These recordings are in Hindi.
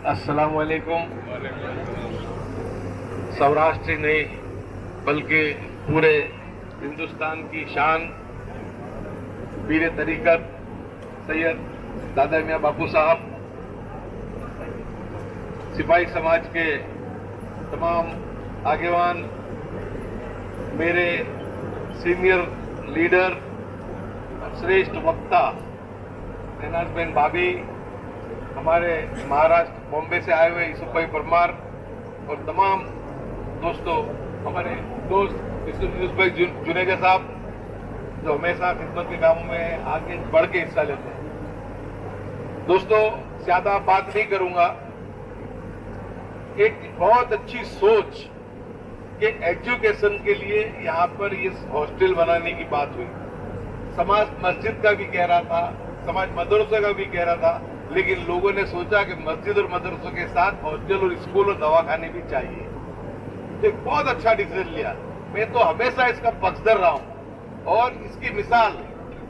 अस्सलाम वालेकुम। सौराष्ट्र ही नहीं बल्कि पूरे हिंदुस्तान की शान पीर तरीकत सैयद दादा मियाँ बापू साहब, सिपाही समाज के तमाम आगेवान, मेरे सीनियर लीडर, श्रेष्ठ वक्ता नैनाजबेन भाभी, हमारे महाराष्ट्र बॉम्बे से आए हुए यूसुफ भाई परमार और तमाम दोस्तों, हमारे दोस्त यूसुफ भाई जुनेजा साहब जो हमेशा खिदमत के कामों में आगे बढ़ के हिस्सा लेते हैं। दोस्तों, ज्यादा बात नहीं करूंगा। एक बहुत अच्छी सोच के एजुकेशन के लिए यहाँ पर इस हॉस्टल बनाने की बात हुई। समाज मस्जिद का भी कह रहा था, समाज मदरसे का भी कह रहा था, लेकिन लोगों ने सोचा कि मस्जिद और मदरसों के साथ हॉस्टल और स्कूल और दवाखाने भी चाहिए। एक बहुत अच्छा डिसीजन लिया। मैं तो हमेशा इसका पक्षधर रहा हूं और इसकी मिसाल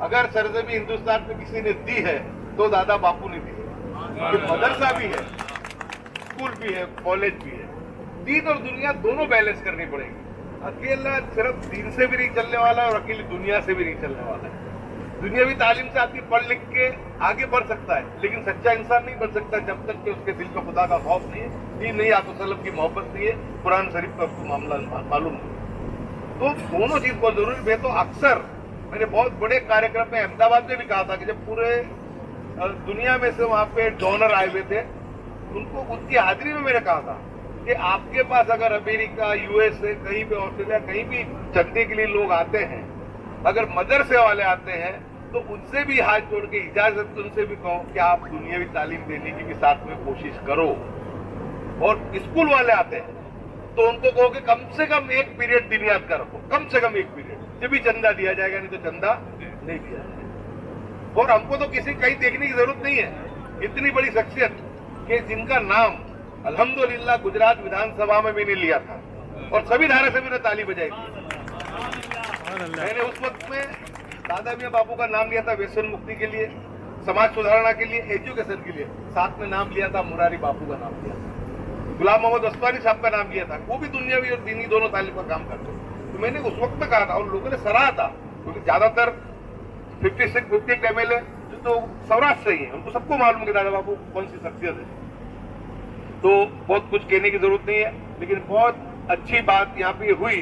अगर सरजमी हिंदुस्तान में किसी ने दी है तो दादा बापू ने दी है। मदरसा भी है, स्कूल भी है, कॉलेज भी है। दीन और दुनिया दोनों बैलेंस करनी पड़ेगी। अकेला सिर्फ दीन से भी नहीं चलने वाला और अकेली दुनिया से भी नहीं चलने वाला है। दुनियावी तालीम से आदमी पढ़ लिख के आगे बढ़ सकता है, लेकिन सच्चा इंसान नहीं बन सकता जब तक कि उसके दिल में खुदा का खौफ नहीं है, दीन नहीं, आसलम की मोहब्बत नहीं है, कुरान शरीफ का मामला मालूम नहीं। तो दोनों चीज बहुत जरूरी। मैं तो अक्सर मैंने बहुत बड़े कार्यक्रम में अहमदाबाद में भी कहा था कि जब पूरे दुनिया में से वहां पे डोनर आए हुए थे, उनको उनकी हाजिरी में मैंने कहा था कि आपके पास अगर अमेरिका, यूएसए, कहीं भी ऑस्ट्रेलिया, कहीं भी चंदे के लिए लोग आते हैं, अगर मदरसे वाले आते हैं तो उनसे भी हाथ जोड़ के इजाजत उनसे भी कहो कि आप दुनियावी तालीम देने की भी साथ में कोशिश करो। और स्कूल वाले आते हैं तो उनको कहो कि कम से कम एक पीरियद दिन याद का रखो, कम से कम एक पीरियड। जब भी चंदा दिया जाएगा, नहीं तो चंदा नहीं दिया जाएगा। और हमको तो किसी कहीं देखने की जरूरत नहीं है। इतनी बड़ी शख्सियत कि जिनका नाम अल्हम्दुलिल्लाह गुजरात विधानसभा में भी नहीं लिया था और सभी धारासभ्यों ने ताली बजाई थी। मैंने उस वक्त में दादा मियाँ बापू का नाम लिया था व्यसन मुक्ति के लिए, समाज सुधारणा के लिए, एजुकेशन के लिए। साथ में नाम लिया था मुरारी बापू का नाम लिया था, गुलाम मोहम्मद अस्वानी साहब का नाम लिया था। वो भी दुनियावी और दीनी दोनों तालीम का काम करते। तो मैंने उस वक्त कहा था और लोगों ने सराहा था, क्योंकि ज्यादातर 56 MLA तो सौराष्ट्र से ही है, उनको सबको मालूम है दादा बापू कौन सी शख्सियत है। तो बहुत कुछ कहने की जरूरत नहीं है, लेकिन बहुत अच्छी बात यहाँ पे हुई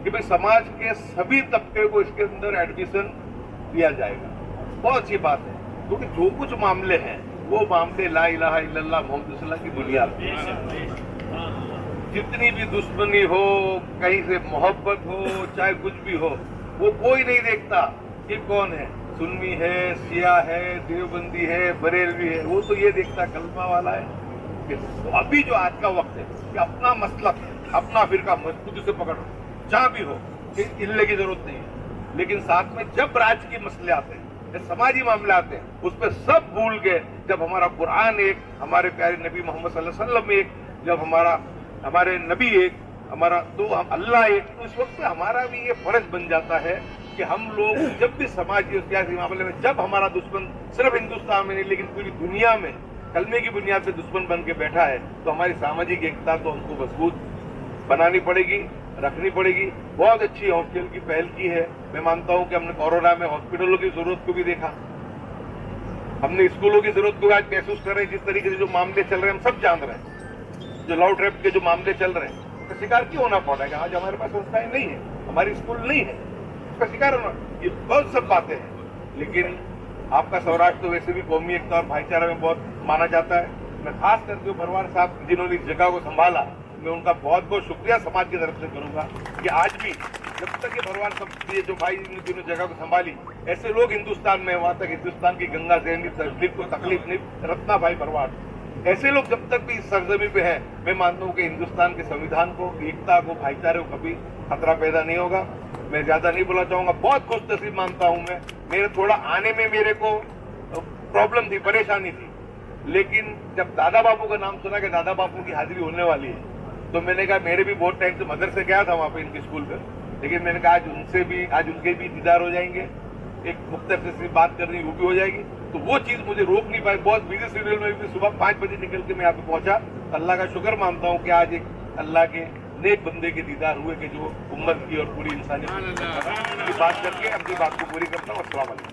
कि भाई समाज के सभी तबके को इसके अंदर एडमिशन दिया जाएगा। बहुत अच्छी बात है, क्योंकि जो कुछ मामले हैं वो मामले ला इलाहा इल्लल्लाह मोहम्मद रसूलुल्लाह की बुनियाद पे। जितनी भी दुश्मनी हो, कहीं से मोहब्बत हो, चाहे कुछ भी हो, वो कोई नहीं देखता कि कौन है, सुन्नी है, शिया है, देवबंदी है, बरेलवी है। वो तो ये देखता कलमा वाला है। तो अभी जो आज का वक्त है कि अपना मसलक, अपना फिरका मजबूती से पकड़ो, जहां भी हो, हिलने की जरूरत नहीं है। लेकिन साथ में जब राज के मसले आते हैं, जब समाजी मामले आते हैं, उस पर सब भूल गए। जब हमारा कुरान एक, हमारे प्यारे नबी मोहम्मद सल्लल्लाहु अलैहि वसल्लम एक, जब हमारे नबी एक, हमारा तो हम अल्लाह एक, तो इस वक्त हमारा भी ये फर्ज बन जाता है कि हम लोग जब भी समाजी और सियासी मामले में, जब हमारा दुश्मन सिर्फ हिंदुस्तान में नहीं लेकिन पूरी दुनिया में कलमे की बुनियाद पे दुश्मन बन के बैठा है, तो हमारी सामाजिक एकता तो हमको मजबूत बनानी पड़ेगी, रखनी पड़ेगी। बहुत अच्छी हॉस्टल की पहल की है। मैं मानता हूं कि हमने कोरोना में हॉस्पिटलों की जरूरत को भी देखा, हमने स्कूलों की जरूरत को भी आज महसूस कर रहे हैं। जिस तरीके से जो मामले चल रहे हैं हम सब जान रहे हैं, जो लॉ ट्रैप के जो मामले चल रहे हैं, उसका शिकार क्यों होना पड़ रहा है? आज हमारे पास संस्थाएं नहीं है, हमारी स्कूल नहीं है, उसका शिकार होना, ये बहुत सब बातें हैं। लेकिन आपका सौराष्ट्र तो वैसे भी कौमी एकता और भाईचारा में बहुत माना जाता है। मैं खास करके भरवार साहब जिन्होंने इस जगह को संभाला, मैं उनका बहुत बहुत शुक्रिया समाज की तरफ से करूंगा कि आज भी जब तक ये भरवार सब ये जो भाई जिन्होंने जगह को संभाली, ऐसे लोग हिंदुस्तान में, वहां तक हिंदुस्तान की गंगा जहनी तकलीफ नहीं, रत्ना भाई भरवार, ऐसे लोग जब तक भी इस सरजमी पे है, मैं मानता हूँ कि हिंदुस्तान के संविधान को, एकता को, भाईचारे को कभी खतरा पैदा नहीं होगा। मैं ज्यादा नहीं बोलना चाहूंगा। बहुत खुश नसीब मानता हूं मैं। मेरे थोड़ा आने में मेरे को प्रॉब्लम थी, परेशानी थी, लेकिन जब दादा बापू का नाम सुना कि दादा बापू की हाजिरी होने वाली है, तो मैंने कहा, मेरे भी बहुत टाइम से मदरसे गया था वहां पे इनके स्कूल पे, लेकिन मैंने कहा आज उनके भी दीदार हो जाएंगे एक मुख्तसर से बात करनी वो भी हो जाएगी। तो वो चीज मुझे रोक नहीं पाई। बहुत बिजी शेड्यूल में भी सुबह 5 बजे निकल के मैं यहाँ पे पहुंचा। अल्लाह का शुक्र मानता हूँ कि आज एक अल्लाह के नेक बंदे के दीदार हुए कि जो उम्मत की और पूरी इंसानियत की बात करके अपनी बात को पूरी करता हूँ। अस्सलाम वालेकुम।